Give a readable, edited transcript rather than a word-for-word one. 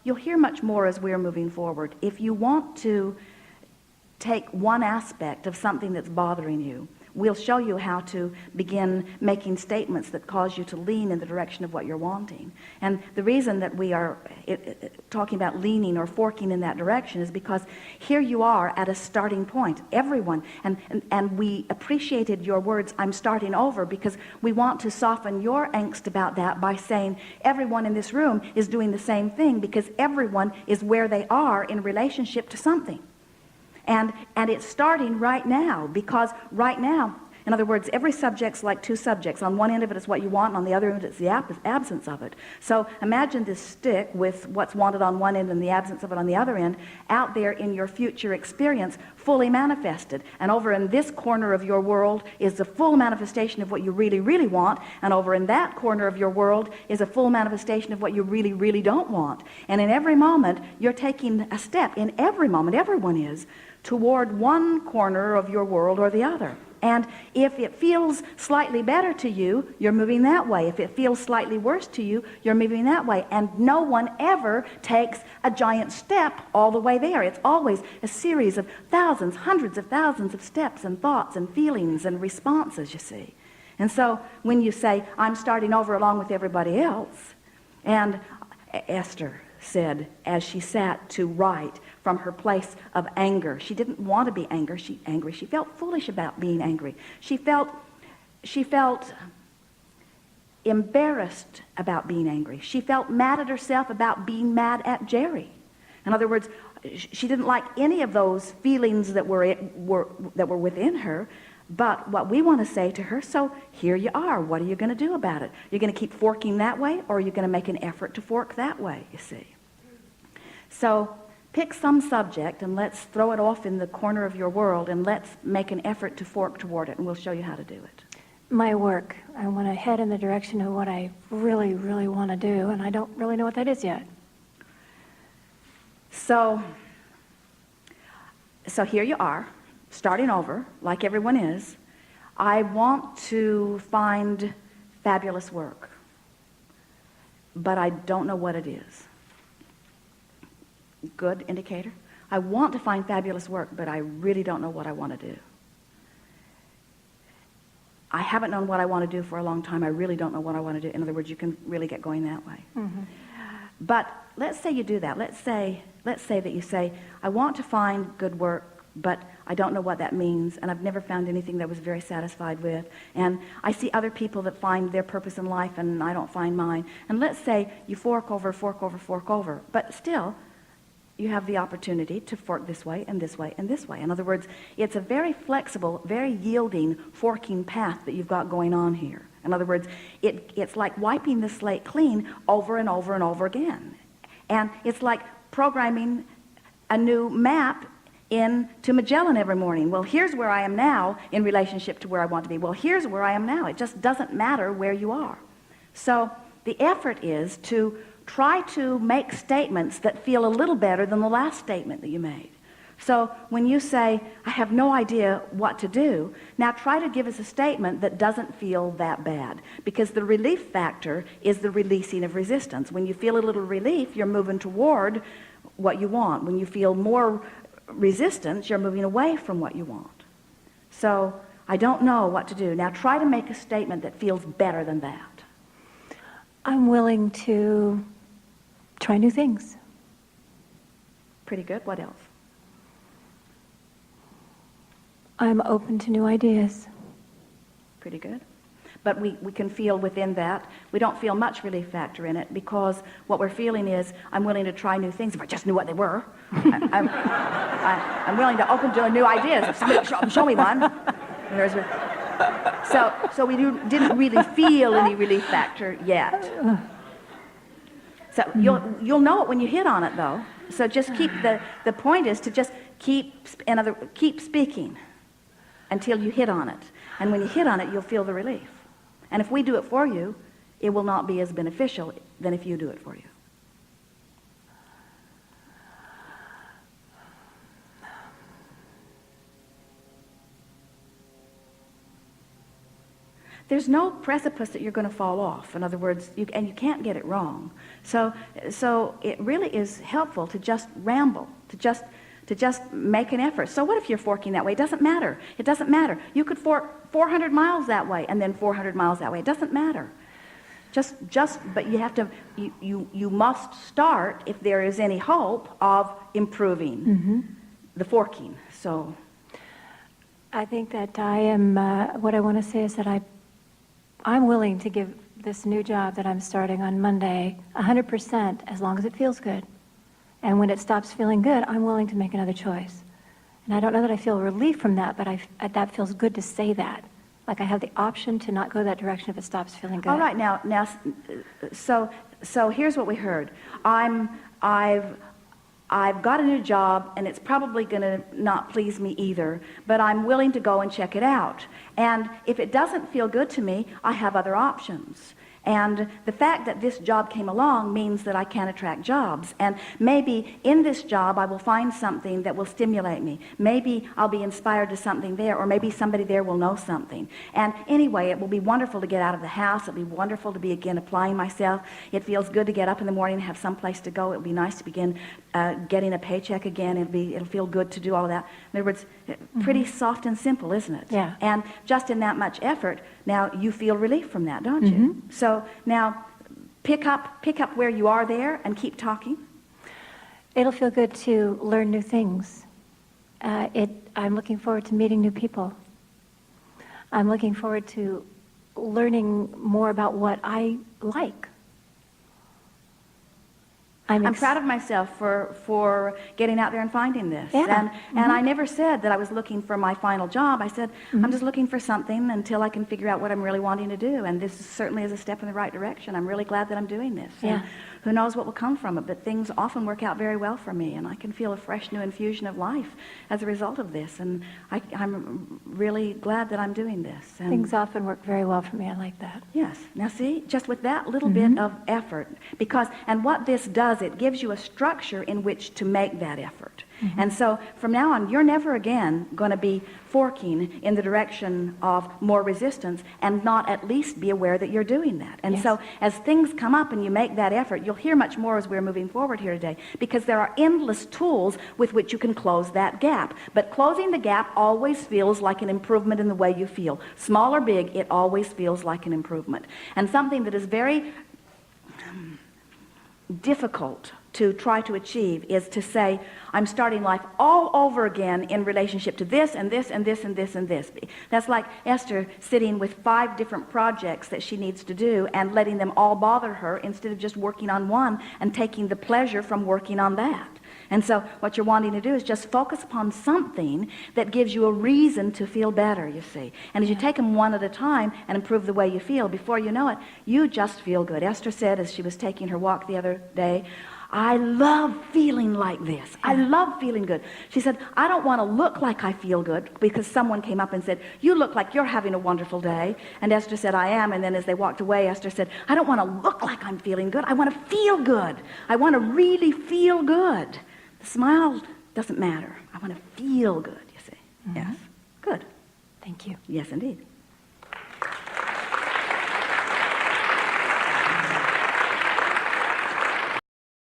you'll hear much more as we're moving forward. If you want to take one aspect of something that's bothering you, we'll show you how to begin making statements that cause you to lean in the direction of what you're wanting. And the reason that we are talking about leaning or forking in that direction is because here you are at a starting point, everyone, and we appreciated your words, I'm starting over, because we want to soften your angst about that by saying everyone in this room is doing the same thing, because everyone is where they are in relationship to something. And it's starting right now, because right now, in other words, every subject's like two subjects. On one end of it is what you want, and on the other end it's the absence of it. So imagine this stick with what's wanted on one end and the absence of it on the other end, out there in your future experience, fully manifested. And over in this corner of your world is the full manifestation of what you really, really want, and over in that corner of your world is a full manifestation of what you really, really don't want. And in every moment, you're taking a step, in every moment, everyone is, toward one corner of your world or the other. And if it feels slightly better to you, you're moving that way. If it feels slightly worse to you, you're moving that way. And no one ever takes a giant step all the way there. It's always a series of thousands, hundreds of thousands of steps and thoughts and feelings and responses, you see. And so when you say, I'm starting over along with everybody else, and Esther said, as she sat to write from her place of anger, she didn't want to be angry. She felt foolish about being angry. She felt embarrassed about being angry. She felt mad at herself about being mad at Jerry. In other words, she didn't like any of those feelings that were within her. But what we want to say to her, so here you are. What are you going to do about it? You're going to keep forking that way, or are you going to make an effort to fork that way, you see? So pick some subject and let's throw it off in the corner of your world, and let's make an effort to fork toward it, and we'll show you how to do it. My work. I want to head in the direction of what I really, really want to do, and I don't really know what that is yet. So here you are, starting over, like everyone is. I want to find fabulous work, but I don't know what it is. Good indicator. I want to find fabulous work, but I really don't know what I want to do. I haven't known what I want to do for a long time. I really don't know what I want to do. In other words, you can really get going that way. Mm-hmm. But let's say you do that. Let's say that you say, I want to find good work, but I don't know what that means, and I've never found anything that I was very satisfied with, and I see other people that find their purpose in life, and I don't find mine. And let's say you fork over, but still, you have the opportunity to fork this way and this way and this way. In other words, it's a very flexible, very yielding forking path that you've got going on here. In other words, it's like wiping the slate clean over and over and over again. And it's like programming a new map into Magellan every morning. Well, here's where I am now in relationship to where I want to be. Well, here's where I am now. It just doesn't matter where you are. So the effort is to try to make statements that feel a little better than the last statement that you made. So when you say, I have no idea what to do, now try to give us a statement that doesn't feel that bad, because the relief factor is the releasing of resistance. When you feel a little relief, you're moving toward what you want. When you feel more resistance, you're moving away from what you want. So I don't know what to do. Now try to make a statement that feels better than that. I'm willing to try new things. Pretty good. What else? I'm open to new ideas. Pretty good. But we can feel within that, we don't feel much relief factor in it, because what we're feeling is, I'm willing to try new things if I just knew what they were. I'm willing to open to new ideas. If somebody show me one. So we didn't really feel any relief factor yet. So you'll know it when you hit on it, though. So just keep the point is to just keep speaking until you hit on it. And when you hit on it, you'll feel the relief. And if we do it for you, it will not be as beneficial than if you do it for you. there's no precipice that you're going to fall off. In other words, you can't get it wrong. So it really is helpful to just ramble, to just make an effort. So what if you're forking that way? It doesn't matter. It doesn't matter. You could fork 400 miles that way and then 400 miles that way. It doesn't matter. But you have to, you must start, if there is any hope of improving the forking. So I think that I am, what I want to say is that I'm willing to give this new job that I'm starting on Monday 100% as long as it feels good. And when it stops feeling good, I'm willing to make another choice. And I don't know that I feel relief from that, but that feels good to say that. Like I have the option to not go that direction if it stops feeling good. all right, now, so here's what we heard. I've got a new job, and it's probably going to not please me either, but I'm willing to go and check it out. And if it doesn't feel good to me, I have other options. And the fact that this job came along means that I can attract jobs. And maybe in this job I will find something that will stimulate me. Maybe I'll be inspired to something there, or maybe somebody there will know something. And anyway, it will be wonderful to get out of the house. It'll be wonderful to be again applying myself. It feels good to get up in the morning and have some place to go. It'll be nice to begin getting a paycheck again. It'll feel good to do all of that. In other words, pretty soft and simple, isn't it? Yeah. And just in that much effort, now you feel relief from that, don't you? So now pick up where you are there and keep talking. It'll feel good to learn new things. I'm looking forward to meeting new people. I'm looking forward to learning more about what I like. I'm proud of myself for getting out there and finding this. Yeah. And I never said that I was looking for my final job. I said, I'm just looking for something until I can figure out what I'm really wanting to do. And this certainly is a step in the right direction. I'm really glad that I'm doing this. Yeah. And who knows what will come from it, but things often work out very well for me, and I can feel a fresh new infusion of life as a result of this. And I'm really glad that I'm doing this. And Things often work very well for me. I like that. yes. Now see, just with that little bit of effort, and what this does, it gives you a structure in which to make that effort. And so from now on, you're never again going to be forking in the direction of more resistance and not at least be aware that you're doing that. And so as things come up and you make that effort, you'll hear much more as we're moving forward here today, because there are endless tools with which you can close that gap. But closing the gap always feels like an improvement in the way you feel. Small or big, it always feels like an improvement. And something that is very difficult to try to achieve is to say, I'm starting life all over again in relationship to this and this and this and this and this. That's like Esther sitting with 5 different projects that she needs to do and letting them all bother her instead of just working on one and taking the pleasure from working on that. And so what you're wanting to do is just focus upon something that gives you a reason to feel better, you see. And as you take them one at a time and improve the way you feel, before you know it, you just feel good. Esther said as she was taking her walk the other day, I love feeling like this. I love feeling good. She said, I don't want to look like I feel good, because someone came up and said, you look like you're having a wonderful day. And Esther said, I am. And then as they walked away, Esther said, I don't want to look like I'm feeling good. I want to feel good. I want to really feel good. The smile doesn't matter. I want to feel good, you see. Yes. Good. Thank you. Yes, indeed.